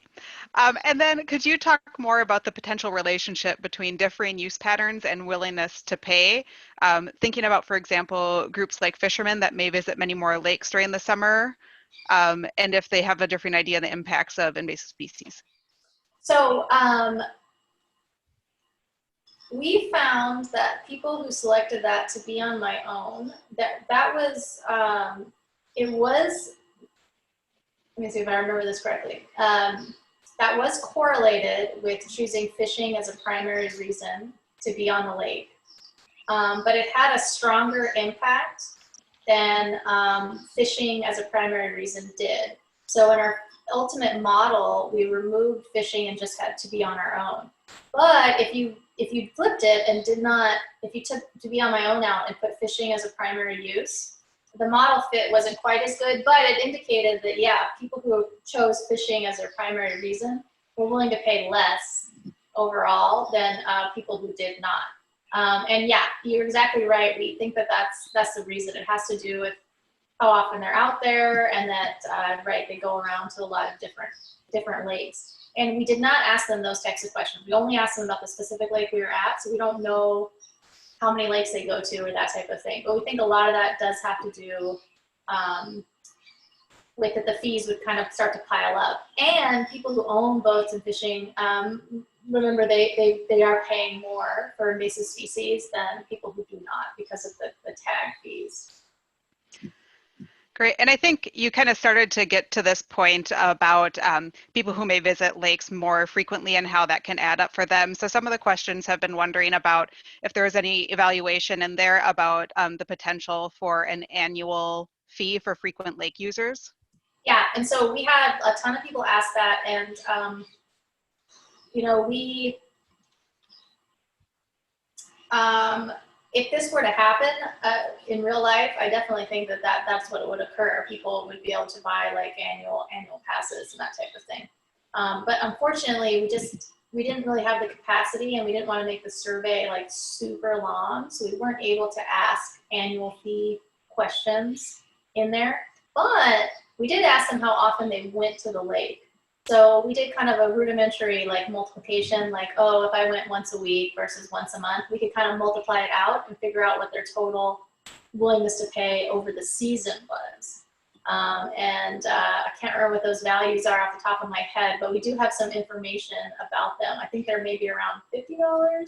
And then could you talk more about the potential relationship between differing use patterns and willingness to pay? Thinking about, for example, groups like fishermen that may visit many more lakes during the summer, and if they have a different idea of the impacts of invasive species. So we found that people who selected that to be on my own, that was, it was, let me see if I remember this correctly. That was correlated with choosing fishing as a primary reason to be on the lake. But it had a stronger impact than fishing as a primary reason did. So in our ultimate model, we removed fishing and just had to be on our own. But if you flipped it and did not, if you took to be on my own out and put fishing as a primary use, the model fit wasn't quite as good, but it indicated that, yeah, people who chose fishing as their primary reason were willing to pay less overall than people who did not. And yeah, you're exactly right. We think that that's the reason. It has to do with how often they're out there, and that, right, they go around to a lot of different lakes. And we did not ask them those types of questions. We only asked them about the specific lake we were at, so we don't know how many lakes they go to or that type of thing. But we think a lot of that does have to do with that the fees would kind of start to pile up. And people who own boats and fishing, remember they are paying more for invasive species than people who do not because of the tag fees. Great. And I think you kind of started to get to this point about people who may visit lakes more frequently and how that can add up for them. So some of the questions have been wondering about if there was any evaluation in there about the potential for an annual fee for frequent lake users. Yeah, and so we had a ton of people ask that, and you know, if this were to happen in real life, I definitely think that, that's what would occur. People would be able to buy like annual passes and that type of thing. But unfortunately, we didn't really have the capacity, and we didn't want to make the survey like super long, so we weren't able to ask annual fee questions in there. But we did ask them how often they went to the lake. So we did kind of a rudimentary like multiplication, like, oh, if I went once a week versus once a month, we could kind of multiply it out and figure out what their total willingness to pay over the season was. I can't remember what those values are off the top of my head, but we do have some information about them. I think they're maybe around $50,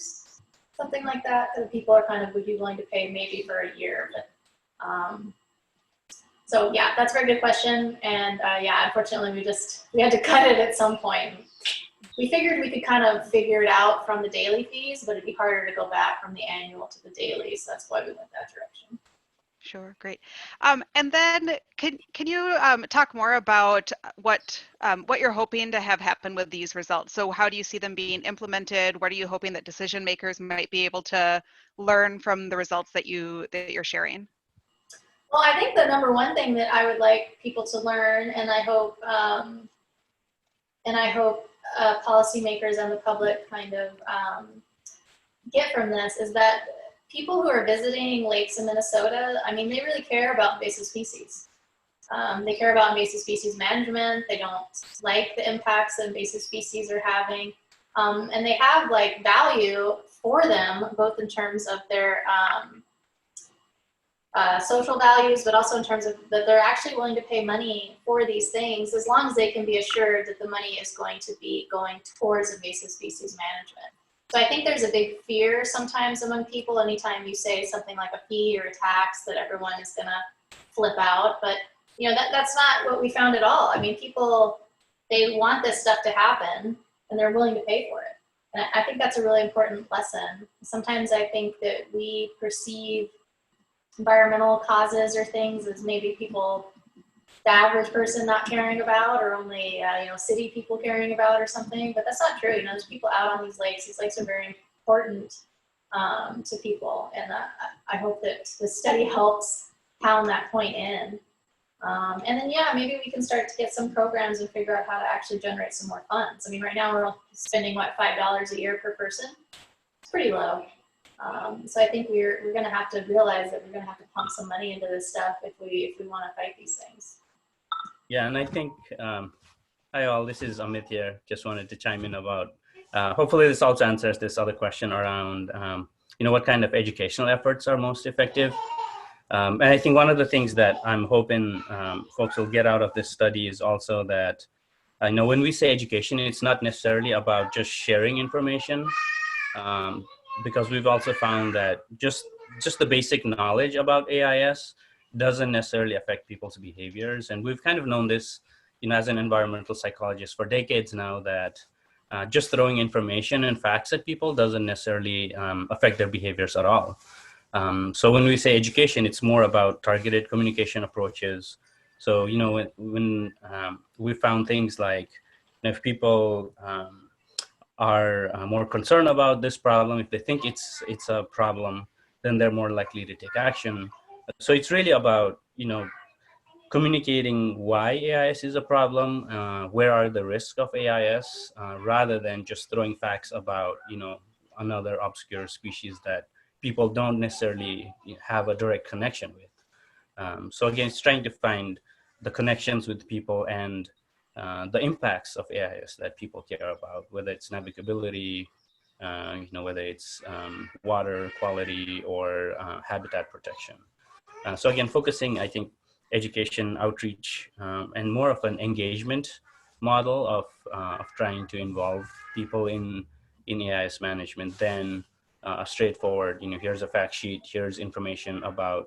something like that, that people are kind of would be willing to pay maybe for a year. But so yeah, that's a very good question. And yeah, unfortunately, we had to cut it at some point. We figured we could kind of figure it out from the daily fees, but it'd be harder to go back from the annual to the daily. So that's why we went that direction. Sure, great. And then can you talk more about what you're hoping to have happen with these results? So how do you see them being implemented? What are you hoping that decision makers might be able to learn from the results that you're sharing? Well, I think the number one thing that I would like people to learn, and I hope policymakers and the public kind of get from this, is that people who are visiting lakes in Minnesota, I mean, they really care about invasive species. They care about invasive species management. They don't like the impacts that invasive species are having. And they have like value for them, both in terms of their social values, but also in terms of that they're actually willing to pay money for these things, as long as they can be assured that the money is going to be going towards invasive species management. So I think there's a big fear sometimes among people anytime you say something like a fee or a tax that everyone is going to flip out. But you know, that's not what we found at all. I mean, people, they want this stuff to happen and they're willing to pay for it. And I think that's a really important lesson. Sometimes I think that we perceive environmental causes or things as maybe people, the average person not caring about, or only you know, city people caring about or something, but that's not true. You know, there's people out on these lakes. These lakes are very important to people, and I hope that the study helps pound that point in. And then yeah, maybe we can start to get some programs and figure out how to actually generate some more funds. I mean, right now we're spending what, $5 a year per person. It's pretty low. So I think we're going to have to realize that we're going to have to pump some money into this stuff if we want to fight these things. Yeah, and I think, hi all, this is Amit here. Just wanted to chime in about, hopefully this also answers this other question around, you know, what kind of educational efforts are most effective. And I think one of the things that I'm hoping folks will get out of this study is also that, I know when we say education, it's not necessarily about just sharing information. Because we've also found that just the basic knowledge about AIS doesn't necessarily affect people's behaviors. And we've kind of known this, you know, as an environmental psychologist for decades now, that just throwing information and facts at people doesn't necessarily affect their behaviors at all. So when we say education, it's more about targeted communication approaches. So, you know, when we found things like, you know, if people are more concerned about this problem, if they think it's a problem, then they're more likely to take action. So it's really about, you know, communicating why AIS is a problem, where are the risks of AIS, rather than just throwing facts about, you know, another obscure species that people don't necessarily have a direct connection with. So again, it's trying to find the connections with people and the impacts of AIS that people care about, whether it's navigability, you know, whether it's water quality or habitat protection. So again, focusing, I think, education, outreach, and more of an engagement model of trying to involve people in AIS management than a straightforward, you know, here's a fact sheet, here's information about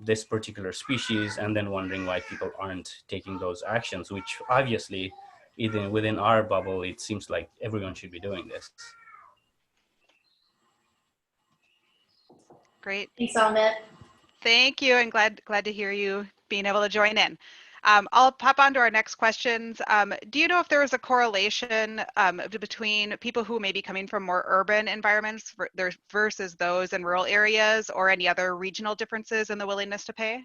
this particular species, and then wondering why people aren't taking those actions, which obviously, even within our bubble, it seems like everyone should be doing this. Great. Thanks, Amit. Thank you, and glad to hear you being able to join in. I'll pop on to our next questions. Do you know if there was a correlation between people who may be coming from more urban environments versus those in rural areas, or any other regional differences in the willingness to pay?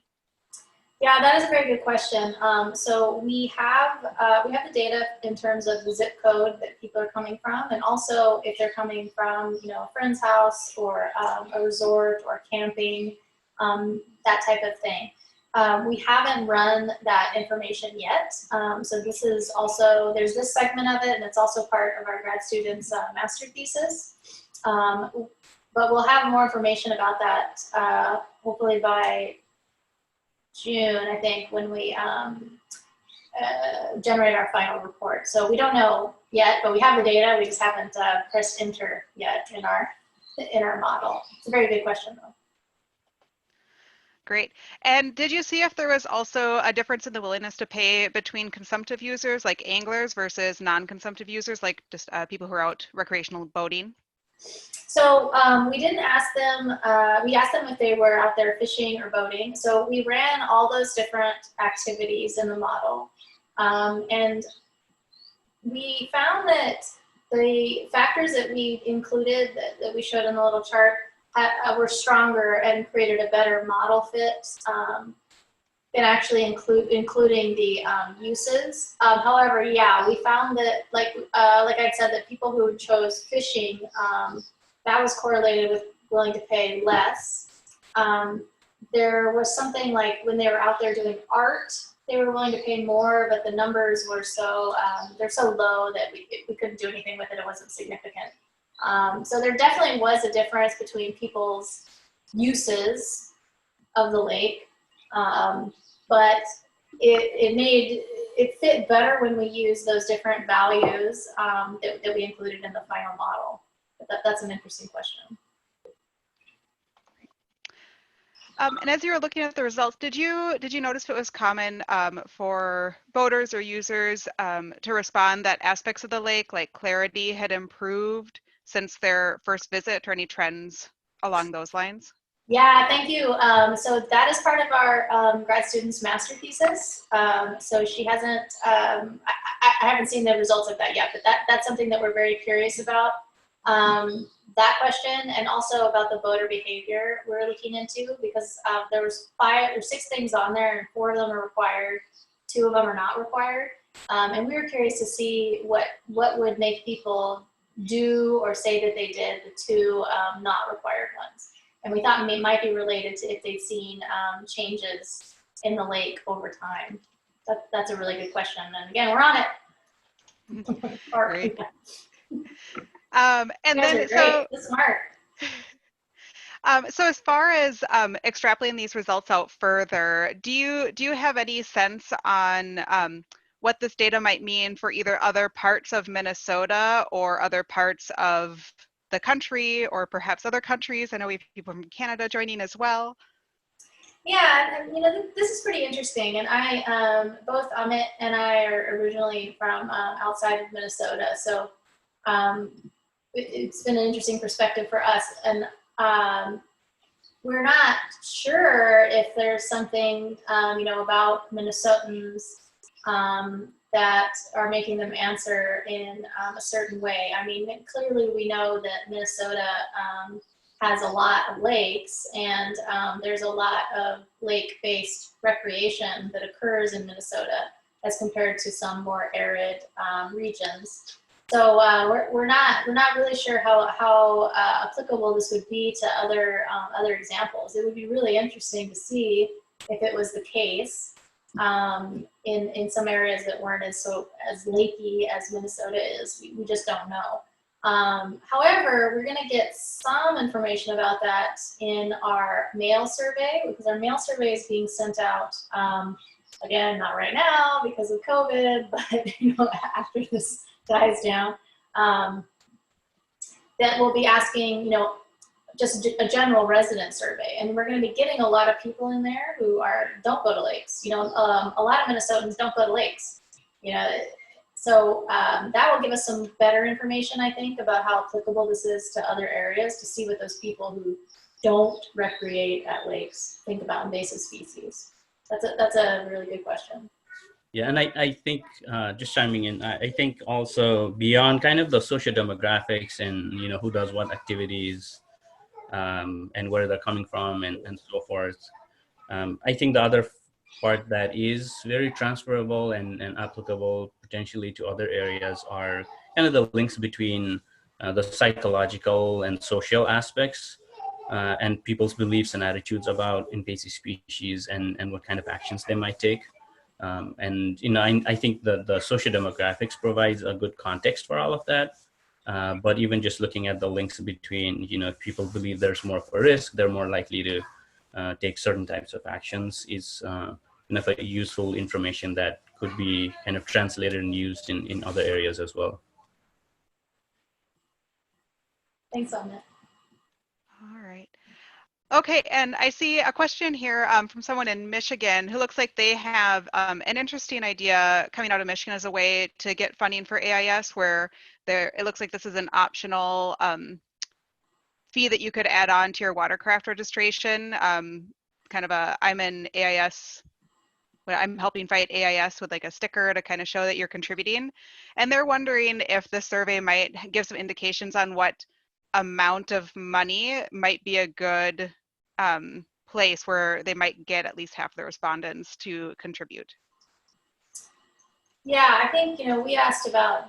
Yeah, that is a very good question. So we have the data in terms of the zip code that people are coming from, and also if they're coming from, you know, a friend's house or a resort or camping, that type of thing. We haven't run that information yet. So this is also, there's this segment of it, and it's also part of our grad students' master thesis. But we'll have more information about that hopefully by June, I think, when we generate our final report. So we don't know yet, but we have the data. We just haven't pressed enter yet in our model. It's a very good question, though. Great. And did you see if there was also a difference in the willingness to pay between consumptive users like anglers versus non-consumptive users like just people who are out recreational boating? So we didn't ask them, we asked them if they were out there fishing or boating. So we ran all those different activities in the model. And we found that the factors that we included, that we showed in the little chart, were stronger and created a better model fit than actually including the uses. However, yeah, we found that, like I said, that people who chose fishing, that was correlated with willing to pay less. There was something like when they were out there doing art, they were willing to pay more, but the numbers were so, they're so low that we couldn't do anything with it. It wasn't significant. So there definitely was a difference between people's uses of the lake, but it fit better when we used those different values that we included in the final model. But that's an interesting question. And as you were looking at the results, did you notice if it was common for boaters or users to respond that aspects of the lake, like clarity, had improved since their first visit, or any trends along those lines? Yeah, thank you. So that is part of our grad student's master thesis. So she hasn't, I haven't seen the results of that yet, but that's something that we're very curious about. That question, and also about the boater behavior we're looking into, because there was 5 or 6 things on there, and 4 of them are required, 2 of them are not required. And we were curious to see what would make people do or say that they did the 2 not required ones. And we thought it might be related to if they'd seen changes in the lake over time. That's a really good question. And again, we're on it. Great. And then, so smart. So as far as extrapolating these results out further, do you have any sense on what this data might mean for either other parts of Minnesota or other parts of the country, or perhaps other countries? I know we have people from Canada joining as well. Yeah, and, you know, this is pretty interesting. And I, both Amit and I are originally from outside of Minnesota, so it's been an interesting perspective for us. And we're not sure if there's something, you know, about Minnesotans that are making them answer in a certain way. I mean, clearly we know that Minnesota has a lot of lakes, and there's a lot of lake-based recreation that occurs in Minnesota as compared to some more arid regions. So we're not really sure how applicable this would be to other examples. It would be really interesting to see if it was the case in some areas that weren't as lakey as Minnesota is. We just don't know. However, we're going to get some information about that in our mail survey, because our mail survey is being sent out. Again, not right now because of COVID, but you know, after this dies down, that we'll be asking, you know, just a general resident survey, and we're going to be getting a lot of people in there who don't go to lakes. You know, a lot of Minnesotans don't go to lakes. You know, so that will give us some better information, I think, about how applicable this is to other areas, to see what those people who don't recreate at lakes think about invasive species. That's a really good question. Yeah, and I think, just chiming in, I think also beyond kind of the socio-demographics and, you know, who does what activities and where they're coming from and so forth, I think the other part that is very transferable and applicable potentially to other areas are kind of the links between the psychological and social aspects and people's beliefs and attitudes about invasive species and what kind of actions they might take. And, you know, I think the socio-demographics provides a good context for all of that. But even just looking at the links between, you know, if people believe there's more of a risk, they're more likely to take certain types of actions is enough useful information that could be kind of translated and used in other areas as well. Thanks, Amit. All right. Okay, and I see a question here from someone in Michigan who looks like they have an interesting idea coming out of Michigan as a way to get funding for AIS, where it looks like this is an optional fee that you could add on to your watercraft registration. Kind of I'm an AIS, I'm helping fight AIS with like a sticker to kind of show that you're contributing. And they're wondering if the survey might give some indications on what amount of money might be a good place where they might get at least half the respondents to contribute. Yeah, I think, you know, we asked about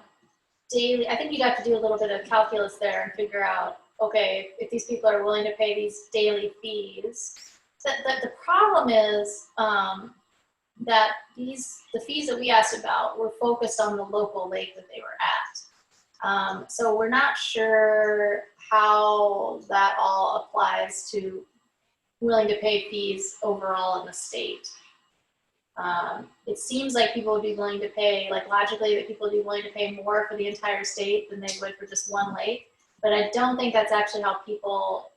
daily. I think you'd have to do a little bit of calculus there and figure out, okay, if these people are willing to pay these daily fees. The problem is that the fees that we asked about were focused on the local lake that they were at. So we're not sure how that all applies to willing to pay fees overall in the state. It seems like people would be willing to pay, like logically that people would be willing to pay more for the entire state than they would for just one lake. But I don't think that's actually how people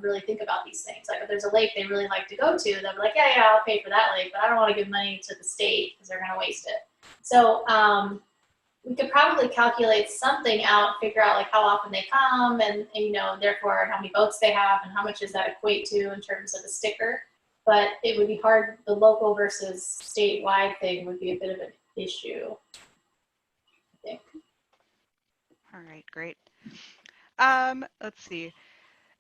really think about these things. Like if there's a lake they really like to go to, they'll be like, yeah, I'll pay for that lake, but I don't want to give money to the state because they're going to waste it. So we could probably calculate something out, figure out like how often they come and you know, therefore how many boats they have and how much does that equate to in terms of a sticker. But it would be hard, the local versus statewide thing would be a bit of an issue, I think. All right, great. Let's see.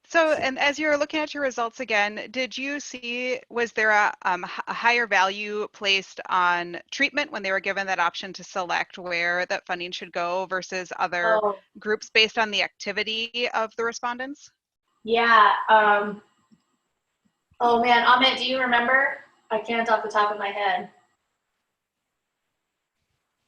So, and as you're looking at your results again, did you see, was there a higher value placed on treatment when they were given that option to select where that funding should go versus other groups based on the activity of the respondents? Yeah. Oh man, Amit, do you remember? I can't off the top of my head.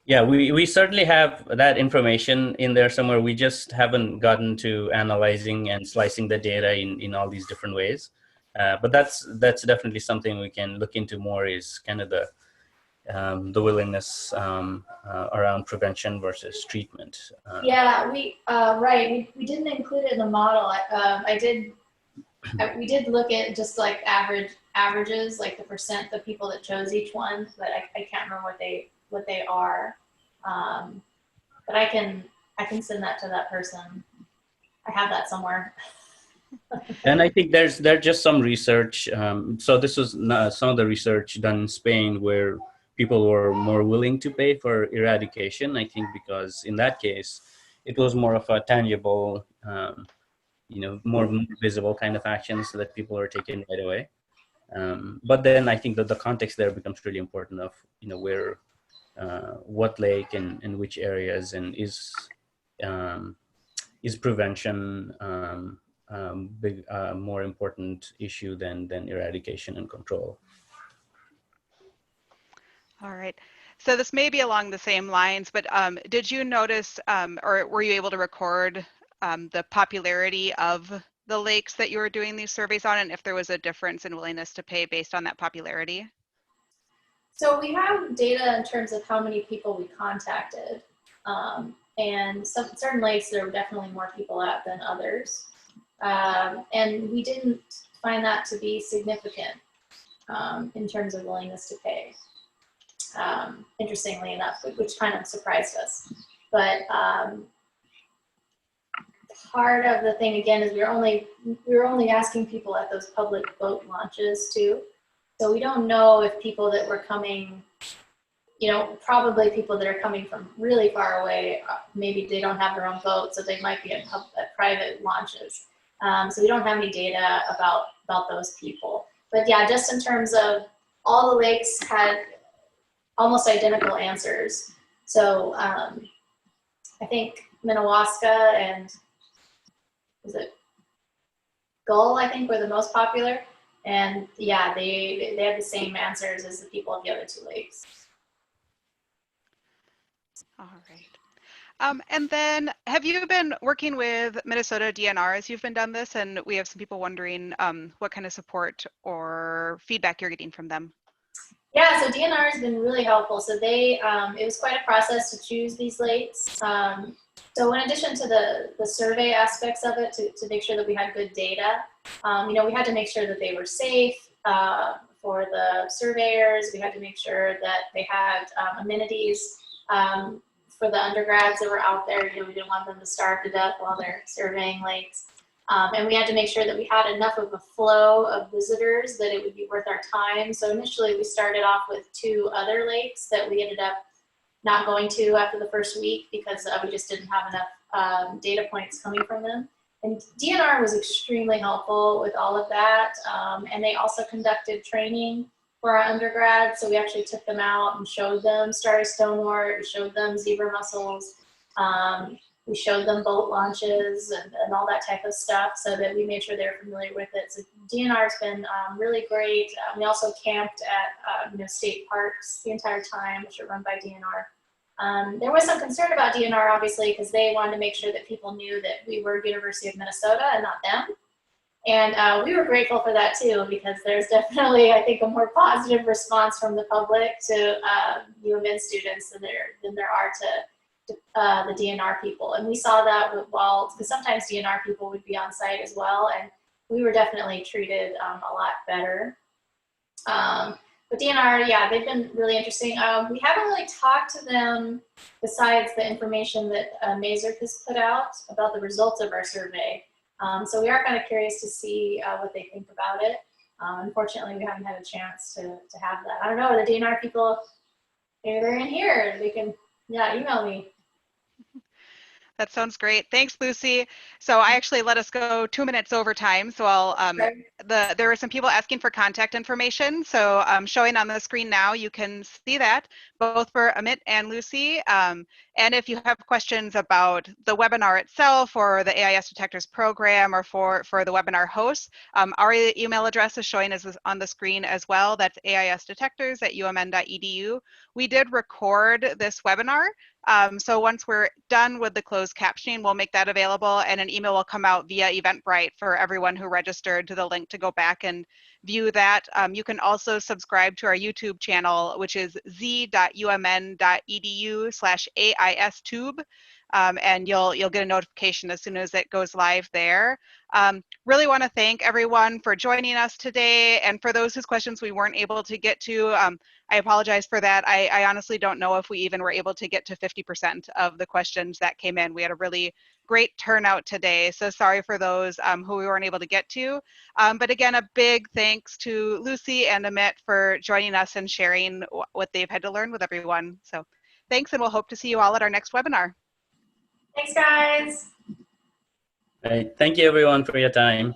Yeah, we certainly have that information in there somewhere. We just haven't gotten to analyzing and slicing the data in all these different ways. But that's definitely something we can look into more, is kind of the willingness around prevention versus treatment. Yeah, right. We didn't include it in the model. We did look at just like averages, like the percent of people that chose each one, but I can't remember what they are. But I can send that to that person. I have that somewhere. And I think there's just some research. So this was some of the research done in Spain where people were more willing to pay for eradication. I think because in that case, it was more of a tangible, more visible kind of actions that people are taking right away. But then I think that the context there becomes really important of, where, what lake and which areas, and is prevention more important issue than eradication and control. All right. So this may be along the same lines, but did you notice, or were you able to record the popularity of the lakes that you were doing these surveys on, and if there was a difference in willingness to pay based on that popularity? So we have data in terms of how many people we contacted. And certain lakes there were definitely more people at than others. And we didn't find that to be significant in terms of willingness to pay, interestingly enough, which kind of surprised us. But part of the thing, again, is we were only asking people at those public boat launches too. So we don't know if people that were coming, you know, probably people that are coming from really far away, maybe they don't have their own boat, so they might be at private launches. So we don't have any data about those people. But yeah, just in terms of all the lakes had almost identical answers. So I think Minnewaska and was it Gull, I think, were the most popular. And yeah, they had the same answers as the people of the other two lakes. All right. And then have you been working with Minnesota DNR as you've been done this? And we have some people wondering what kind of support or feedback you're getting from them. Yeah, so DNR has been really helpful. So they, it was quite a process to choose these lakes. So in addition to the survey aspects of it, to make sure that we had good data, you know, we had to make sure that they were safe for the surveyors. We had to make sure that they had amenities for the undergrads that were out there. You know, we didn't want them to starve to death while they're surveying lakes. And we had to make sure that we had enough of a flow of visitors that it would be worth our time. So initially we started off with 2 other lakes that we ended up not going to after the first week because we just didn't have enough data points coming from them. And DNR was extremely helpful with all of that. And they also conducted training for our undergrads. So we actually took them out and showed them starry stonewort, we showed them zebra mussels. We showed them boat launches and all that type of stuff so that we made sure they were familiar with it. So DNR has been really great. We also camped at you know, state parks the entire time, which are run by DNR. There was some concern about DNR, obviously, because they wanted to make sure that people knew that we were University of Minnesota and not them. And we were grateful for that too, because there's definitely, I think, a more positive response from the public to UMN students than there are to the DNR people. And we saw that because sometimes DNR people would be on site as well, and we were definitely treated a lot better. But DNR, yeah, they've been really interesting. We haven't really talked to them besides the information that MAISRC has put out about the results of our survey. So we are kind of curious to see what they think about it. Unfortunately, we haven't had a chance to have that. I don't know, the DNR people, maybe they're in here, they can, yeah, email me. That sounds great. Thanks, Lucy. So I actually let us go 2 minutes over time. So I'll, there were some people asking for contact information. So showing on the screen now, you can see that both for Amit and Lucy. And if you have questions about the webinar itself or the AIS Detectors program or for the webinar hosts, our email address is showing as on the screen as well. That's aisdetectors@umn.edu. We did record this webinar. So once we're done with the closed captioning, we'll make that available and an email will come out via Eventbrite for everyone who registered to the link to go back and view that. You can also subscribe to our YouTube channel, which is z.umn.edu/AIStube. And you'll get a notification as soon as it goes live there. Really want to thank everyone for joining us today, and for those whose questions we weren't able to get to, I apologize for that. I honestly don't know if we even were able to get to 50% of the questions that came in. We had a really great turnout today, so sorry for those who we weren't able to get to. But again, a big thanks to Lucy and Amit for joining us and sharing what they've had to learn with everyone. So thanks, and we'll hope to see you all at our next webinar. Thanks, guys. All right. Thank you, everyone, for your time.